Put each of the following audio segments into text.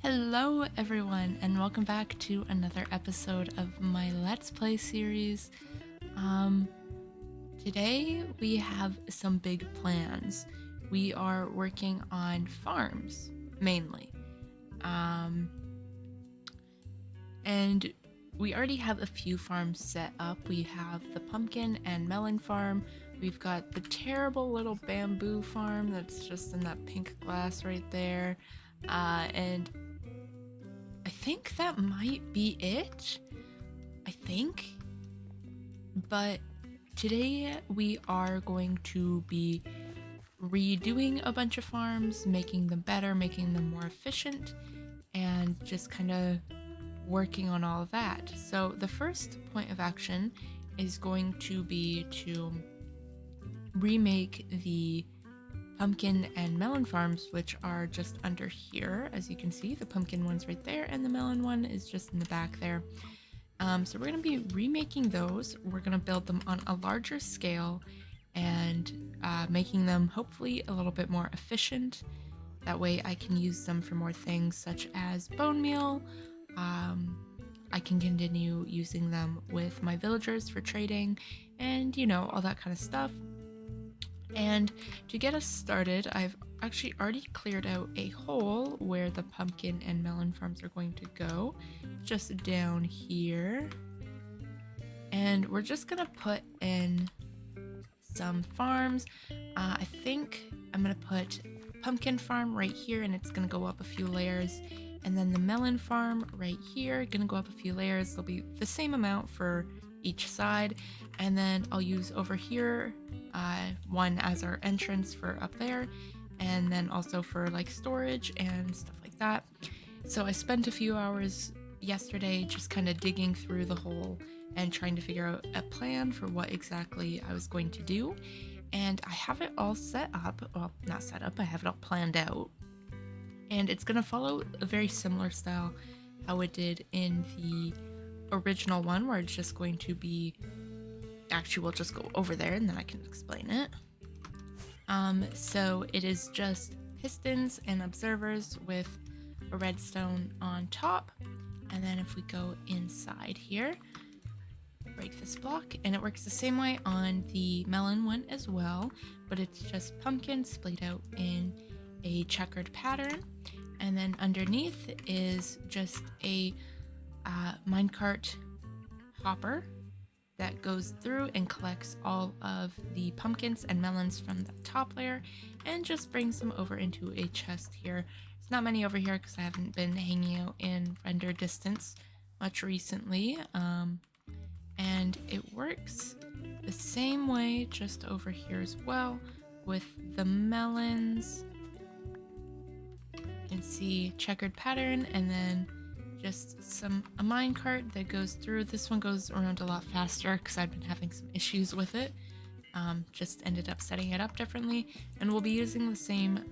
Hello everyone and welcome back to another episode of my Let's Play series. Um Today we have some big plans. We are working on farms mainly. Um and we already have a few farms set up. We have the pumpkin and melon farm. We've got the terrible little bamboo farm that's just in that pink glass right there. And I think that might be it. I think. But today we are going to be redoing a bunch of farms, making them better, making them more efficient, and just kind of working on all of that. So the first point of action is going to be to remake the pumpkin and melon farms, which are just under here. As you can see, the pumpkin one's right there and the melon one is just in the back there. So we're going to be remaking those. We're going to build them on a larger scale and making them hopefully a little bit more efficient. That way I can use them for more things such as bone meal. I can continue using them with my villagers for trading and, you know, all that kind of stuff. And to get us started, I've actually already cleared out a hole where the pumpkin and melon farms are going to go, just down here. And we're just gonna put in some farms. I think I'm gonna put pumpkin farm right here and it's gonna go up a few layers. And then the melon farm right here, gonna go up a few layers. There'll be the same amount for each side. And then I'll use over here one as our entrance for up there, and then also for like storage and stuff like that. So I spent a few hours yesterday just kind of digging through the hole and trying to figure out a plan for what exactly I was going to do. And I have it all set up. Well, not set up, I have it all planned out. And it's gonna follow a very similar style how it did in the original one, where it's just going to be, actually we'll just go over there and then I can explain it. So it is just pistons and observers with a redstone on top. And then if we go inside here, break this block, and it works the same way on the melon one as well, but it's just pumpkin splayed out in a checkered pattern. And then underneath is just a minecart hopper that goes through and collects all of the pumpkins and melons from the top layer and just brings them over into a chest here. There's not many over here because I haven't been hanging out in render distance much recently. And it works the same way just over here as well with the melons. You can see checkered pattern and then just a minecart that goes through. This one goes around a lot faster because I've been having some issues with it. Just ended up setting it up differently, and we'll be using the same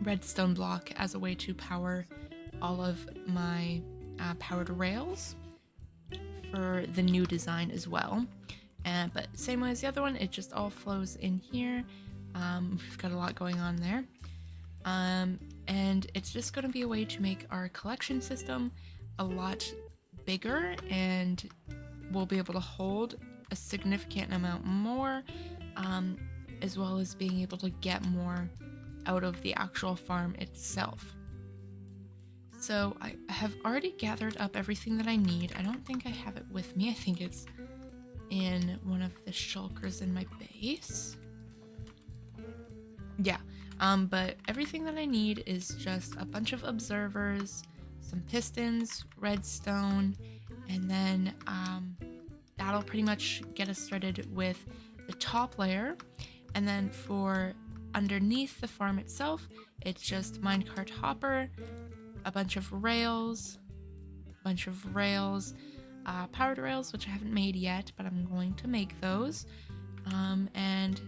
redstone block as a way to power all of my powered rails for the new design as well. But same way as the other one, it just all flows in here. We've got a lot going on there. And it's just going to be a way to make our collection system a lot bigger, and we'll be able to hold a significant amount more, as well as being able to get more out of the actual farm itself. So I have already gathered up everything that I need. I don't think I have it with me. I think it's in one of the shulkers in my base. Yeah. But everything that I need is just a bunch of observers, some pistons, redstone, and then that'll pretty much get us started with the top layer. And then for underneath the farm itself, it's just minecart hopper, a bunch of rails, powered rails, which I haven't made yet, but I'm going to make those. And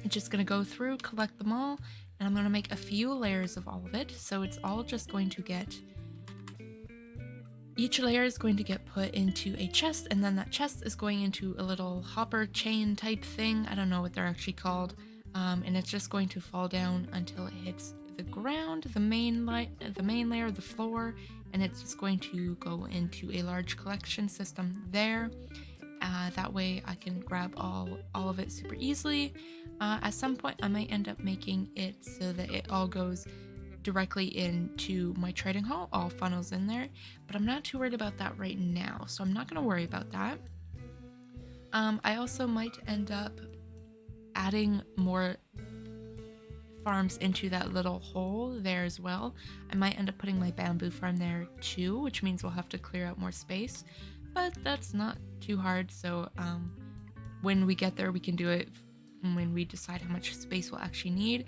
it's just going to go through, collect them all, and I'm going to make a few layers of all of it. So it's all just going to get, each layer is going to get put into a chest, and then that chest is going into a little hopper chain type thing. I don't know what they're actually called. And it's just going to fall down until it hits the ground, the main layer, the floor, and it's just going to go into a large collection system there. That way I can grab all of it super easily. At some point I might end up making it so that it all goes directly into my trading hall, all funnels in there, but I'm not too worried about that right now, so I'm not going to worry about that. I also might end up adding more farms into that little hole there as well. I might end up putting my bamboo farm there too, which means we'll have to clear out more space, but that's not too hard. So when we get there, we can do it when we decide how much space we'll actually need.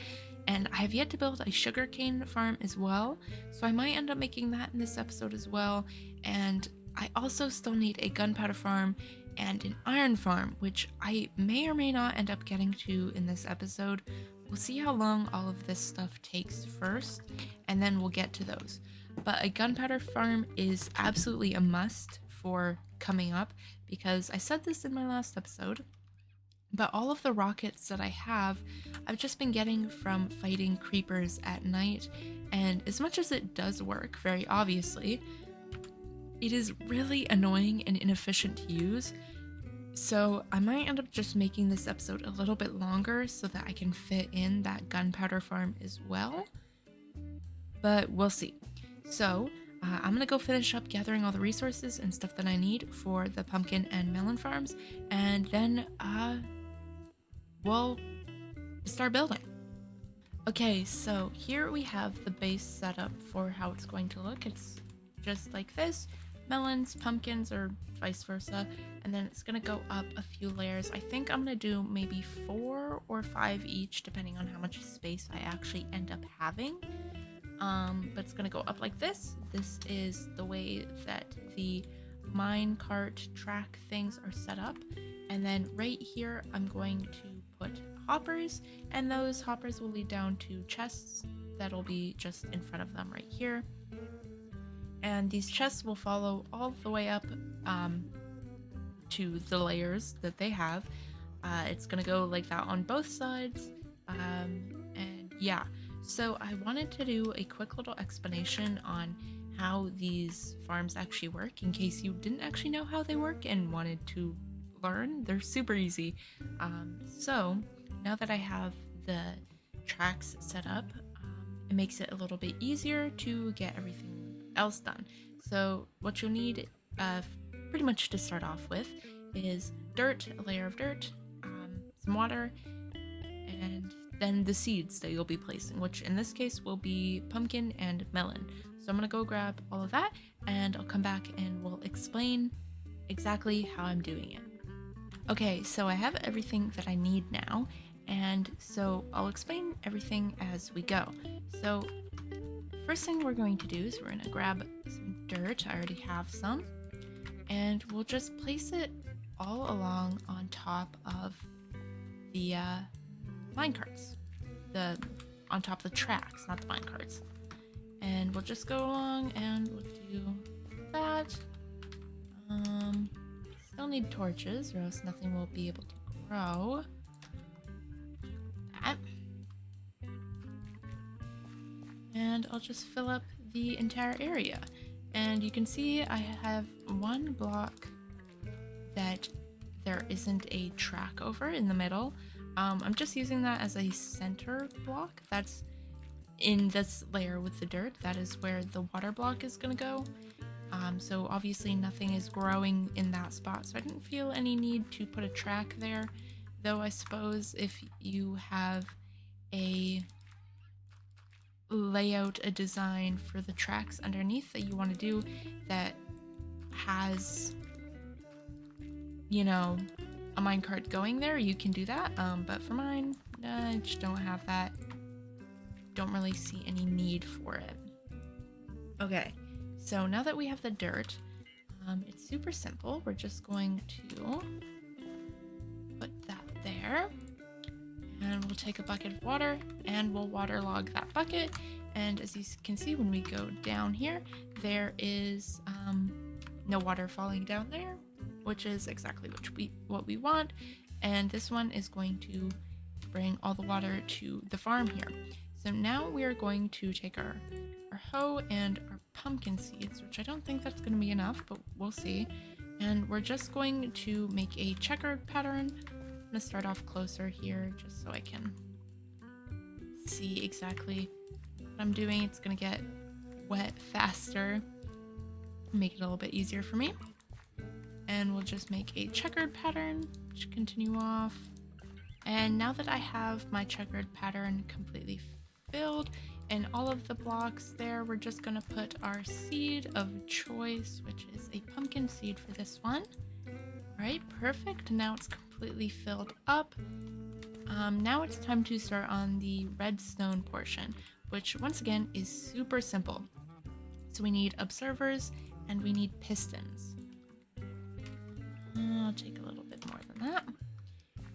And I have yet to build a sugarcane farm as well, so I might end up making that in this episode as well. And I also still need a gunpowder farm and an iron farm, which I may or may not end up getting to in this episode. We'll see how long all of this stuff takes first, and then we'll get to those. But a gunpowder farm is absolutely a must for coming up, because I said this in my last episode, but all of the rockets that I have, I've just been getting from fighting creepers at night, and as much as it does work, very obviously, it is really annoying and inefficient to use. So I might end up just making this episode a little bit longer so that I can fit in that gunpowder farm as well, but we'll see. So I'm gonna go finish up gathering all the resources and stuff that I need for the pumpkin and melon farms, and then we'll start building. Okay, so here we have the base setup for how it's going to look. It's just like this: melons, pumpkins, or vice versa, and then it's gonna go up a few layers. I think I'm gonna do maybe 4 or 5 each, depending on how much space I actually end up having. But it's gonna go up like this. This is the way that the minecart track things are set up, and then right here I'm going to put hoppers, and those hoppers will lead down to chests that'll be just in front of them right here. And these chests will follow all the way up to the layers that they have. It's gonna go like that on both sides, and yeah. So I wanted to do a quick little explanation on how these farms actually work, in case you didn't actually know how they work and wanted to learn. They're super easy. So now that I have the tracks set up, it makes it a little bit easier to get everything else done. So what you'll need pretty much to start off with is dirt, a layer of dirt, some water, and then the seeds that you'll be placing, which in this case will be pumpkin and melon. So I'm gonna go grab all of that, and I'll come back and we'll explain exactly how I'm doing it. Okay, so I have everything that I need now, and so I'll explain everything as we go. So first thing we're going to do is we're gonna grab some dirt. I already have some, and we'll just place it all along on top of the minecarts, on top of the tracks, not the minecarts. And we'll just go along and we'll do that. Still need torches, or else nothing will be able to grow. That. And I'll just fill up the entire area. And you can see I have one block that there isn't a track over in the middle. I'm just using that as a center block. That's in this layer with the dirt. That is where the water block is gonna go. So obviously nothing is growing in that spot, so I didn't feel any need to put a track there. Though I suppose if you have a layout, a design for the tracks underneath that you want to do that has, you know, a minecart going there, you can do that. But for mine, I just don't have that. Don't really see any need for it. Okay, so now that we have the dirt, it's super simple. We're just going to put that there, and we'll take a bucket of water and we'll waterlog that bucket. And as you can see, when we go down here, there is no water falling down there, which is exactly what we want. And this one is going to bring all the water to the farm here. So now we are going to take our hoe and our pumpkin seeds, which I don't think that's going to be enough, but we'll see. And we're just going to make a checkered pattern. I'm going to start off closer here just so I can see exactly what I'm doing. It's going to get wet faster, make it a little bit easier for me. And we'll just make a checkered pattern, which continue off. And now that I have my checkered pattern completely filled and all of the blocks there, we're just gonna put our seed of choice, which is a pumpkin seed for this one. All right, perfect. Now it's completely filled up. Now it's time to start on the redstone portion, which once again is super simple. So we need observers and we need pistons. I'll take a little bit more than that.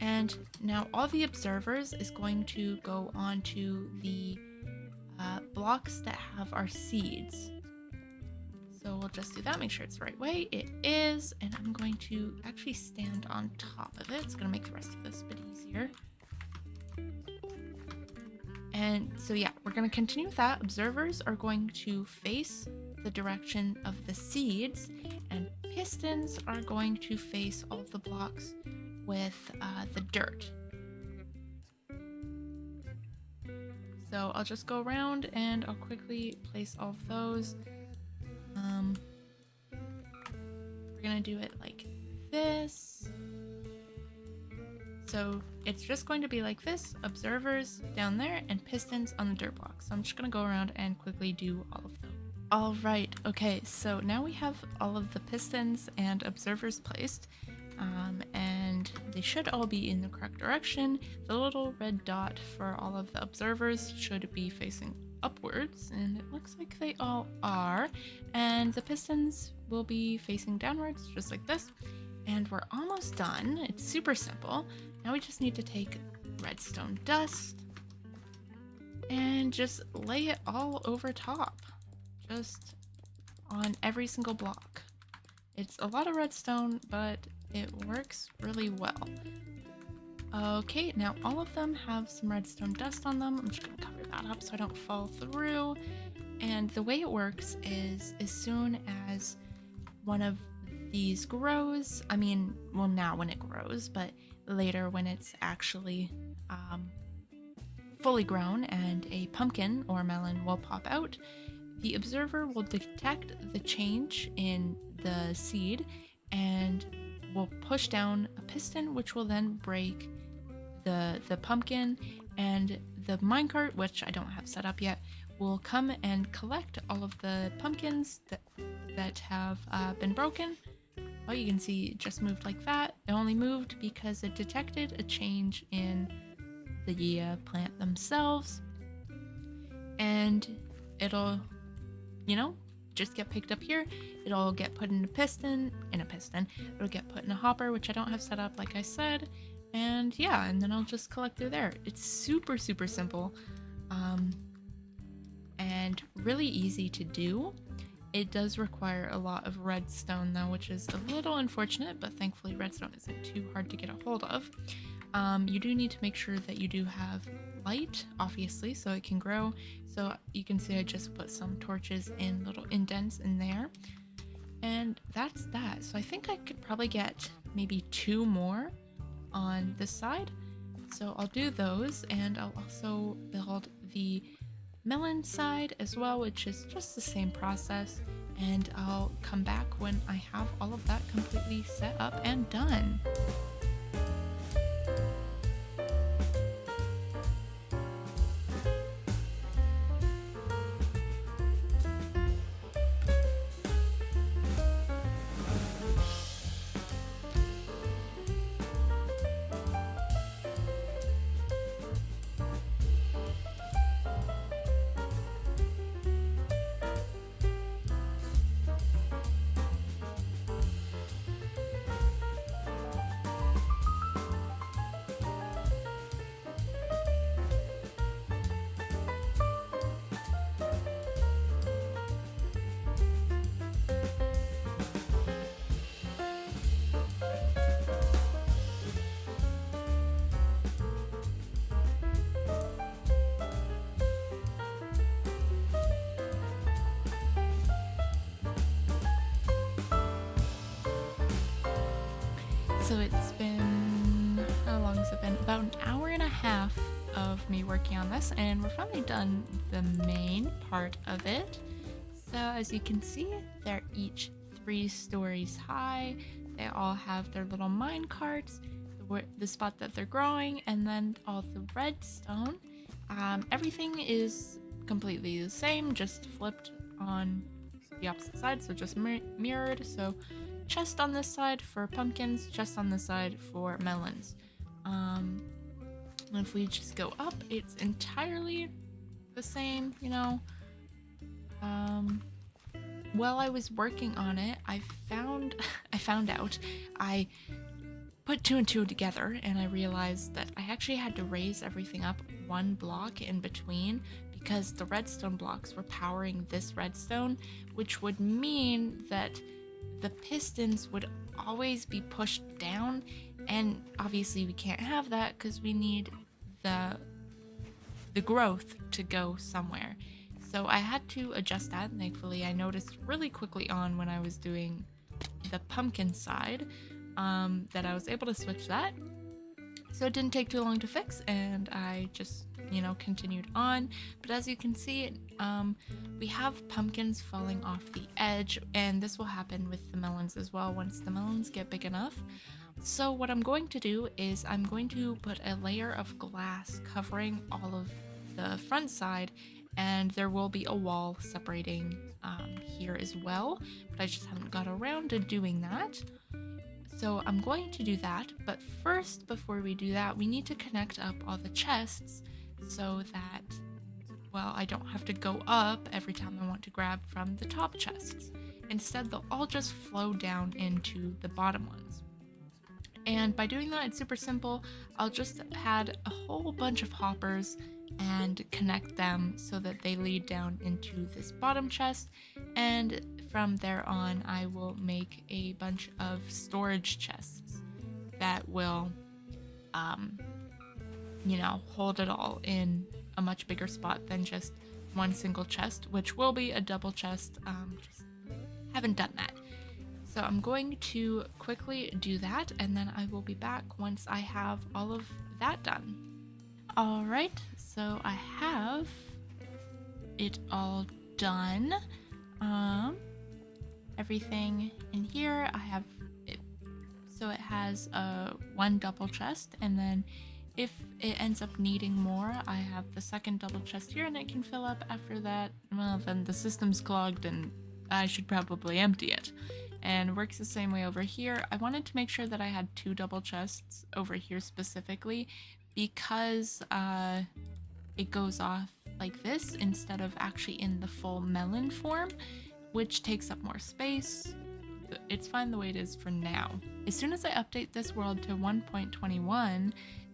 And now all the observers is going to go onto the blocks that have our seeds. So we'll just do that, make sure it's the right way. It is, and I'm going to actually stand on top of it. It's going to make the rest of this a bit easier. And so yeah, we're going to continue with that. Observers are going to face the direction of the seeds, and pistons are going to face all of the blocks with the dirt. So I'll just go around and I'll quickly place all of those. We're gonna do it like this. So it's just going to be like this, observers down there and pistons on the dirt block. So I'm just gonna go around and quickly do all of them. All right, okay, so now we have all of the pistons and observers placed. And they should all be in the correct direction. The little red dot for all of the observers should be facing upwards, and it looks like they all are. And the pistons will be facing downwards, just like this. And we're almost done. It's super simple. Now we just need to take redstone dust and just lay it all over top, just on every single block. It's a lot of redstone, but it works really well. Okay, now all of them have some redstone dust on them. I'm just gonna cover that up so I don't fall through. And the way it works is as soon as one of these grows, I mean, well, now when it grows, but later when it's actually fully grown and a pumpkin or melon will pop out, the observer will detect the change in the seed and will push down a piston, which will then break the pumpkin, and the minecart, which I don't have set up yet, will come and collect all of the pumpkins that have been broken. Oh, you can see it just moved like that. It only moved because it detected a change in the plant themselves, and it'll, just get picked up here. It'll get put in a piston, It'll get put in a hopper, which I don't have set up, like I said. And yeah, and then I'll just collect through there. It's super, super simple, and really easy to do. It does require a lot of redstone though, which is a little unfortunate, but thankfully redstone isn't too hard to get a hold of. You do need to make sure that you do have light, obviously, so it can grow. So you can see I just put some torches in little indents in there. And that's that. So I think I could probably get maybe 2 more on this side. So I'll do those, and I'll also build the melon side as well, which is just the same process. And I'll come back when I have all of that completely set up and done. So it's been, how long has it been? About an hour and a half of me working on this, and we're finally done the main part of it. So as you can see, they're each 3 stories high. They all have their little mine carts, the spot that they're growing, and then all the redstone. Everything is completely the same, just flipped on the opposite side, so just mirrored. So chest on this side for pumpkins, chest on this side for melons. If we just go up, it's entirely the same, you know. While I was working on it, I found out I put 2 and 2 together, and I realized that I actually had to raise everything up 1 block in between because the redstone blocks were powering this redstone, which would mean that the pistons would always be pushed down, and obviously we can't have that because we need the growth to go somewhere. So I had to adjust that, and thankfully I noticed really quickly on when I was doing the pumpkin side that I was able to switch that. So it didn't take too long to fix, and I just, continued on. But as you can see, we have pumpkins falling off the edge, and this will happen with the melons as well once the melons get big enough. So what I'm going to do is I'm going to put a layer of glass covering all of the front side, and there will be a wall separating here as well, but I just haven't got around to doing that. So I'm going to do that, but first, before we do that, we need to connect up all the chests so that, well, I don't have to go up every time I want to grab from the top chests. Instead, they'll all just flow down into the bottom ones. And by doing that, it's super simple. I'll just add a whole bunch of hoppers and connect them so that they lead down into this bottom chest, and from there on I will make a bunch of storage chests that will hold it all in a much bigger spot than just one single chest, which will be a double chest. Just haven't done that. So I'm going to quickly do that, and then I will be back once I have all of that done. Alright, so I have it all done. Everything in here, I have it. So it has 1 double chest, and then if it ends up needing more, I have the second double chest here, and it can fill up after that. Well, then the system's clogged, and I should probably empty it. And works the same way over here. I wanted to make sure that I had 2 double chests over here specifically because it goes off like this instead of actually in the full melon form, which takes up more space. It's fine the way it is for now. As soon as I update this world to 1.21,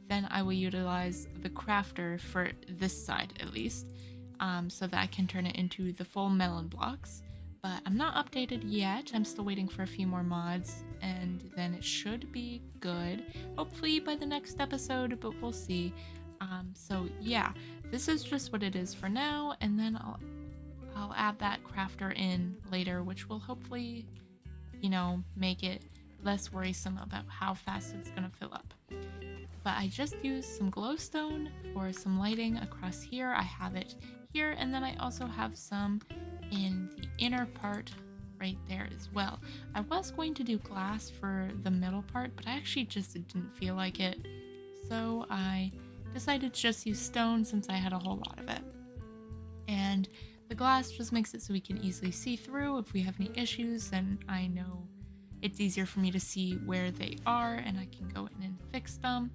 then I will utilize the crafter for this side at least, so that I can turn it into the full melon blocks. But I'm not updated yet. I'm still waiting for a few more mods, and then it should be good. Hopefully by the next episode, but we'll see. So yeah, this is just what it is for now, and then I'll add that crafter in later, which will hopefully, make it less worrisome about how fast it's gonna fill up. But I just used some glowstone for some lighting across here. I have it here, and then I also have some in the inner part right there as well. I was going to do glass for the middle part, but I actually just didn't feel like it, so I decided to just use stone since I had a whole lot of it. And the glass just makes it so we can easily see through. If we have any issues, then I know it's easier for me to see where they are, and I can go in and fix them.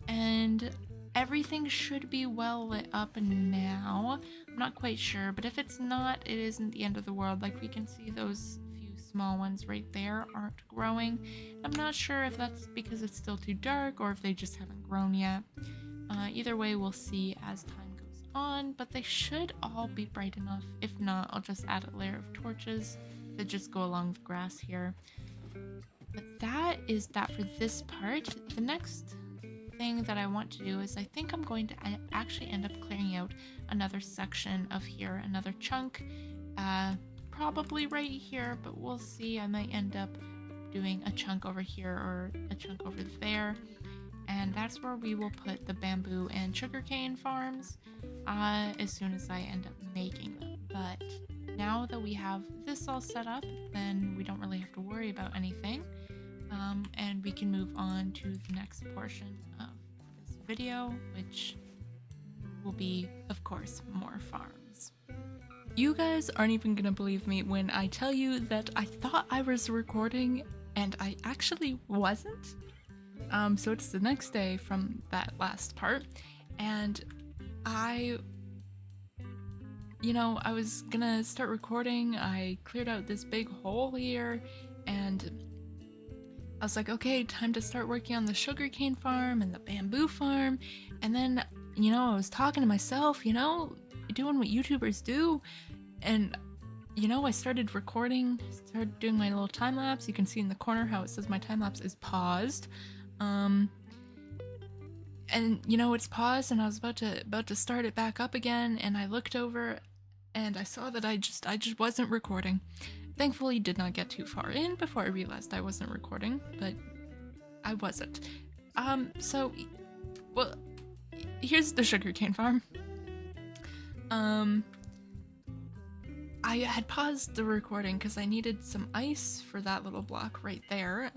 And everything should be well lit up now. I'm not quite sure, but if it's not, it isn't the end of the world. Like, we can see those few small ones right there aren't growing. I'm not sure if that's because it's still too dark or if they just haven't grown yet. Either way, we'll see as time goes on, but they should all be bright enough. If not, I'll just add a layer of torches that just go along the grass here. But that is that for this part. The next thing that I want to do is I think I'm going to actually end up clearing out another section of here, another chunk, probably right here, but we'll see. I might end up doing a chunk over here or a chunk over there. And that's where we will put the bamboo and sugarcane farms as soon as I end up making them. But now that we have this all set up, then we don't really have to worry about anything. And we can move on to the next portion of this video, which will be, of course, more farms. You guys aren't even gonna believe me when I tell you that I thought I was recording and I actually wasn't. So it's the next day from that last part, and I was gonna start recording. I cleared out this big hole here, and I was like, okay, time to start working on the sugarcane farm and the bamboo farm. And then, I was talking to myself, doing what YouTubers do, and I started recording, started doing my little time lapse. You can see in the corner how it says my time lapse is paused. And it's paused, and I was about to start it back up again, and I looked over and I saw that I just wasn't recording. Thankfully did not get too far in before I realized I wasn't recording, but I wasn't. Well, here's the sugarcane farm. I had paused the recording because I needed some ice for that little block right there.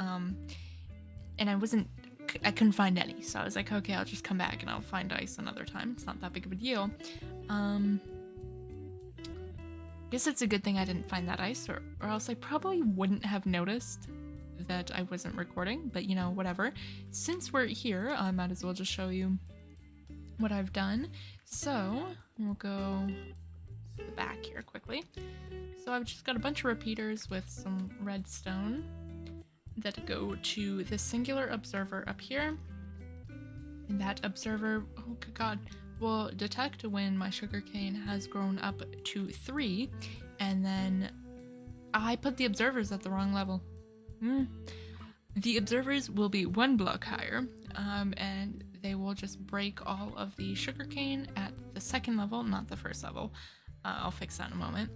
And I couldn't find any, so I was like, okay, I'll just come back and I'll find ice another time. It's not that big of a deal. Guess it's a good thing I didn't find that ice, or else I probably wouldn't have noticed that I wasn't recording, but whatever. Since we're here, I might as well just show you what I've done. So we'll go to the back here quickly. So I've just got a bunch of repeaters with some redstone that go to the singular observer up here, and that observer, oh good god, will detect when my sugarcane has grown up to 3, and then I put the observers at the wrong level. The observers will be 1 block higher, and they will just break all of the sugarcane at the 2nd level, not the 1st level. I'll fix that in a moment.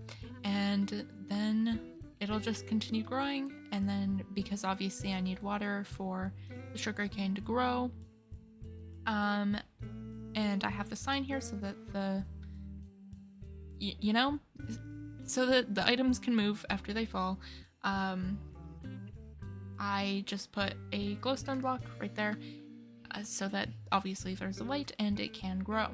And then it'll just continue growing, and then because obviously I need water for the sugarcane to grow, and I have the sign here so that so that the items can move after they fall. I just put a glowstone block right there so that obviously there's a light and it can grow.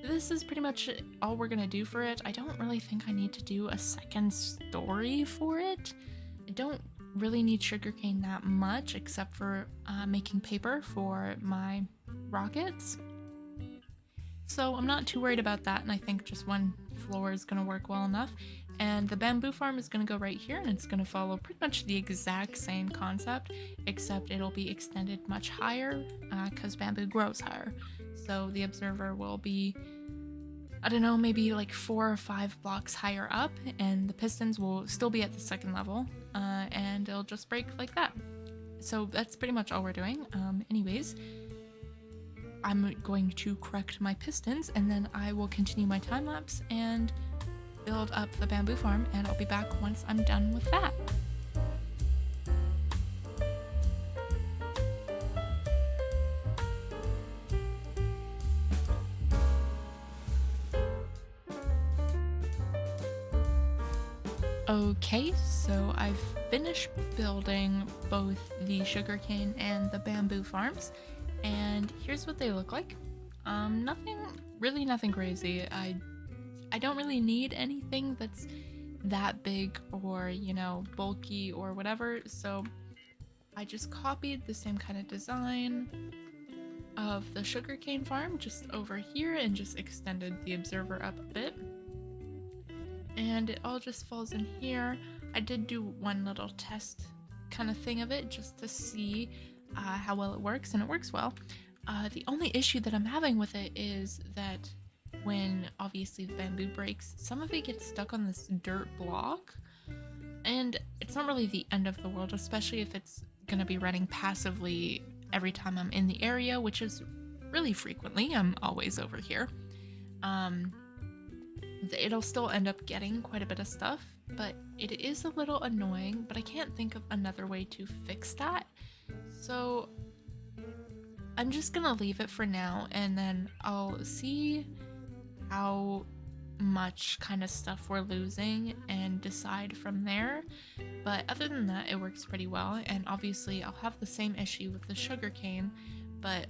This is pretty much all we're gonna do for it. I don't really think I need to do a second story for it. I don't really need sugarcane that much, except for making paper for my rockets. So I'm not too worried about that, and I think just 1 floor is gonna work well enough. And the bamboo farm is gonna go right here, and it's gonna follow pretty much the exact same concept, except it'll be extended much higher because bamboo grows higher. So the observer will be, I don't know, maybe like 4 or 5 blocks higher up, and the pistons will still be at the 2nd level, and it'll just break like that. So that's pretty much all we're doing. Anyways, I'm going to correct my pistons, and then I will continue my time lapse and build up the bamboo farm, and I'll be back once I'm done with that. Okay, so I've finished building both the sugarcane and the bamboo farms, and here's what they look like. Nothing crazy. I don't really need anything that's that big or, bulky or whatever, so I just copied the same kind of design of the sugarcane farm just over here and just extended the observer up a bit. And it all just falls in here. I did do 1 little test kind of thing of it just to see how well it works, and it works well. The only issue that I'm having with it is that when obviously the bamboo breaks, some of it gets stuck on this dirt block, and it's not really the end of the world, especially if it's gonna be running passively every time I'm in the area, which is really frequently. I'm always over here. it'll still end up getting quite a bit of stuff, but it is a little annoying, but I can't think of another way to fix that. So I'm just gonna leave it for now, and then I'll see how much kind of stuff we're losing and decide from there. But other than that, it works pretty well, and obviously I'll have the same issue with the sugarcane, but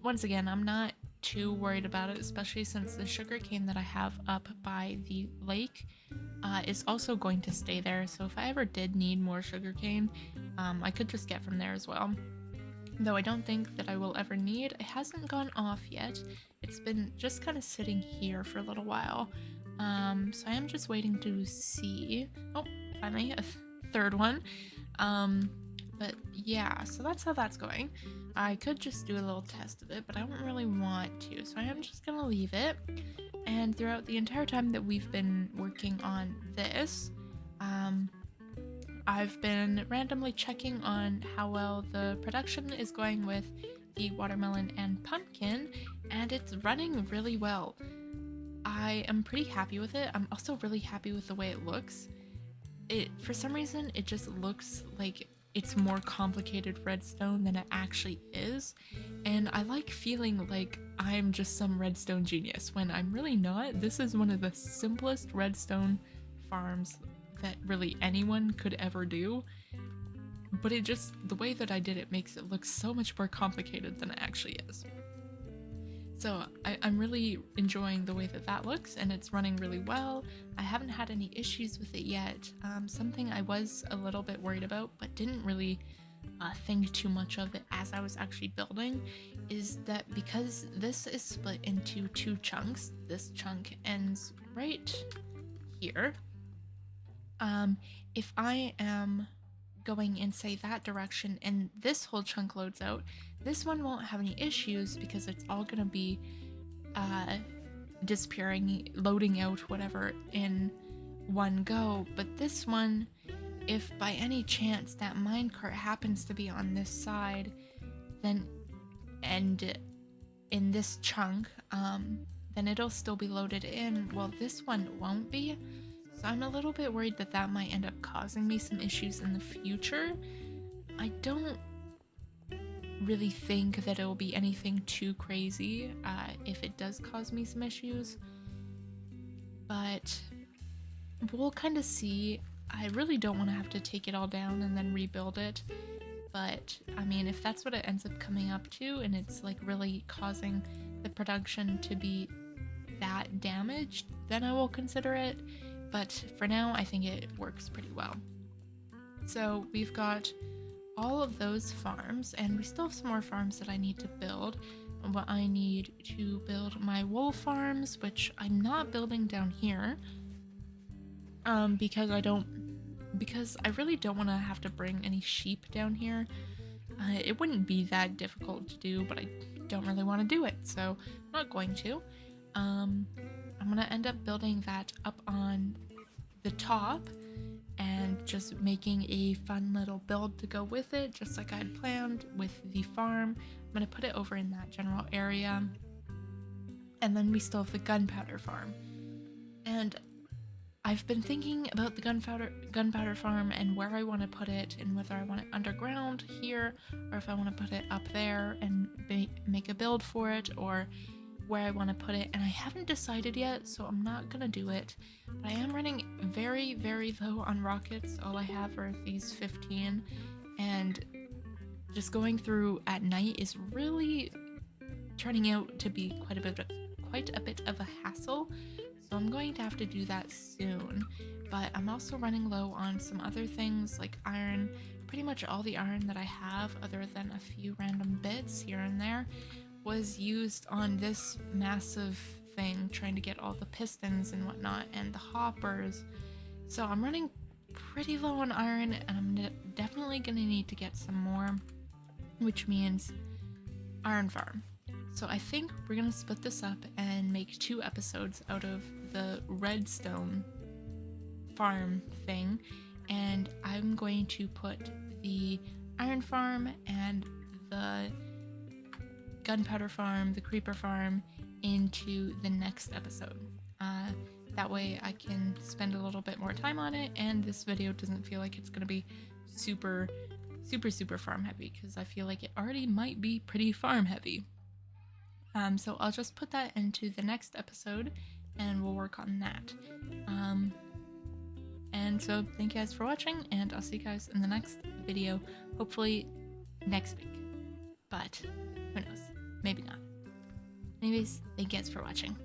once again, I'm not too worried about it, especially since the sugarcane that I have up by the lake is also going to stay there. So if I ever did need more sugarcane, I could just get from there as well. Though I don't think that I will ever need. It hasn't gone off yet. It's been just kind of sitting here for a little while. So I am just waiting to see. Oh, finally a third one. But yeah, so that's how that's going. I could just do a little test of it, but I don't really want to, so I am just gonna leave it. And throughout the entire time that we've been working on this, I've been randomly checking on how well the production is going with the watermelon and pumpkin, and it's running really well. I am pretty happy with it. I'm also really happy with the way it looks. For some reason, it just looks like it's more complicated redstone than it actually is, and I like feeling like I'm just some redstone genius when I'm really not. This is one of the simplest redstone farms that really anyone could ever do, but the way that I did it makes it look so much more complicated than it actually is. So I'm really enjoying the way that looks, and it's running really well. I haven't had any issues with it yet. Something I was a little bit worried about, but didn't really think too much of it as I was actually building, is that because this is split into two chunks, this chunk ends right here. If I am going in, say, that direction, and this whole chunk loads out, this one won't have any issues because it's all gonna be disappearing, loading out, whatever, in one go. But this one, if by any chance that minecart happens to be on this side, then and in this chunk, then it'll still be loaded in. Well, this one won't be. So I'm a little bit worried that that might end up causing me some issues in the future. I don't really think that it will be anything too crazy if it does cause me some issues, but we'll kind of see. I really don't want to have to take it all down and then rebuild it, but I mean, if that's what it ends up coming up to and it's like really causing the production to be that damaged, then I will consider it. But for now, I think it works pretty well. So we've got all of those farms, and we still have some more farms that I need to build. What I need to build my wool farms, which I'm not building down here, because I really don't want to have to bring any sheep down here. It wouldn't be that difficult to do, but I don't really want to do it, so I'm not going to. I'm gonna end up building that up on the top and just making a fun little build to go with it, just like I had planned with the farm. I'm gonna put it over in that general area. And then we still have the gunpowder farm. And I've been thinking about the gunpowder farm and where I want to put it, and whether I want it underground here or if I want to put it up there and make a build for it, or where I want to put it, and I haven't decided yet, so I'm not gonna do it. But I am running very, very low on rockets. All I have are these 15, and just going through at night is really turning out to be quite a bit of a hassle. So I'm going to have to do that soon. But I'm also running low on some other things like iron. Pretty much all the iron that I have, other than a few random bits here and there, was used on this massive thing, trying to get all the pistons and whatnot and the hoppers. So I'm running pretty low on iron, and I'm definitely gonna need to get some more, which means iron farm. So I think we're gonna split this up and make 2 episodes out of the redstone farm thing, and I'm going to put the iron farm and the gunpowder farm, the creeper farm, into the next episode. That way I can spend a little bit more time on it, and this video doesn't feel like it's going to be super farm heavy, because I feel like it already might be pretty farm heavy. So I'll just put that into the next episode and we'll work on that. And so thank you guys for watching, and I'll see you guys in the next video, hopefully next week. But who knows? Maybe not. Anyways, thank you guys for watching.